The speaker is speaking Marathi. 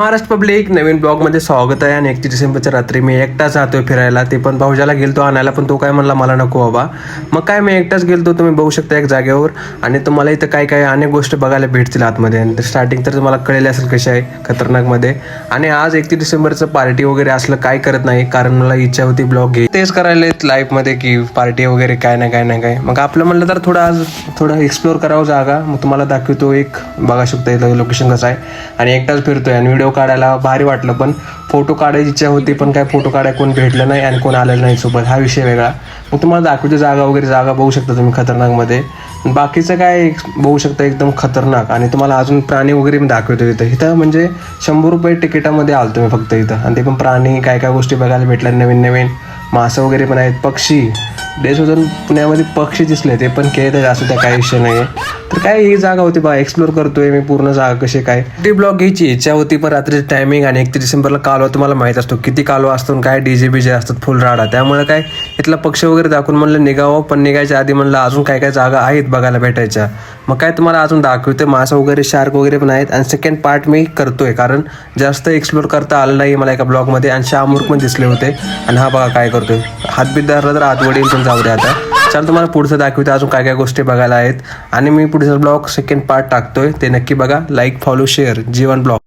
महाराष्ट्र पब्लिक नवीन ब्लॉगमध्ये स्वागत आहे. आणि 31 डिसेंबरच्या रात्री मी एकटाच जातोय फिरायला. ते पण भाऊजाला गेलतो आणायला, पण तो काय म्हणला मला नको बाबा. मग काय मी एकटाच गेलतो. तुम्ही बघू शकता एक जागेवर. आणि तुम्हाला इथं काय काय अनेक गोष्टी बघायला भेटतील आतमध्ये. आणि स्टार्टिंग तर तुम्हाला कळले असेल कशी आहे खतरनाकमध्ये. आणि आज 31 डिसेंबरचं पार्टी वगैरे असलं काय करत नाही, कारण मला इच्छा होती ब्लॉग घे तेच करायला लाईफमध्ये की पार्टी वगैरे काय नाही काय नाही काय. मग आपलं म्हणलं तर थोडं एक्सप्लोअर करावं जागा. मग तुम्हाला दाखवतो एक बघा शकता इथं लोकेशन कसं आहे. आणि एकटाच फिरतोय आणि व्हिडिओ काढायला भारी वाटलं, पण फोटो काढायची इच्छा होती, पण काय फोटो काढायला कोण भेटलं नाही आणि कोण आलेलं नाही सोबत. हा विषय वेगळा. मग तुम्हाला दाखवतो जागा वगैरे. जागा बघू शकता तुम्ही खतरनाकमध्ये. बाकीचं काय बघू शकता एकदम खतरनाक. आणि तुम्हाला अजून प्राणी वगैरे मी दाखवतो इथं म्हणजे 100 रुपये तिकिटामध्ये आलो तुम्ही फक्त इथं. आणि ते पण प्राणी काय काय गोष्टी बघायला भेटल्या नवीन नवीन. मासं वगैरे पण आहेत, पक्षी. देशोधन पुण्यामध्ये पक्षी दिसले, ते पण खेळत असं त्या काही विषय नाही. तर काय ही जागा होती बा, एक्सप्लोर करतोय मी पूर्ण जागा कशी काय. ती ब्लॉग घ्यायची इच्छा होती, पण रात्रीची टायमिंग आणि 31 डिसेंबरला कालवा तुम्हाला माहित असतो किती कालवा असतो आणि काय डीजे बीजे असतात फुल राडा. त्यामुळे काय इथला पक्ष वगैरे दाखवून म्हणलं निघावं, पण निघायच्या आधी म्हणलं अजून काय काय जागा आहेत बघायला भेटायच्या. मग काय तुम्हाला अजून दाखवते. मासा वगैरे शार्क वगैरे पण आहेत. आणि सेकंड पार्ट मी करतोय, कारण जास्त एक्सप्लोर करता आलं नाही मला एका ब्लॉगमध्ये. आणि शामूर्ख पण दिसले होते. आणि हा बघा काय करतोय, हातबीत धरला तर आत वडील पण जाऊ दे. आता चल तुम्हाला पुढचं दाखवते अजून काय काय गोष्टी बघायला आहेत. आणि मी पुढचा ब्लॉग सेकंड पार्ट टाकतोय, ते नक्की बघा. लाईक फॉलो शेअर जीवन ब्लॉग.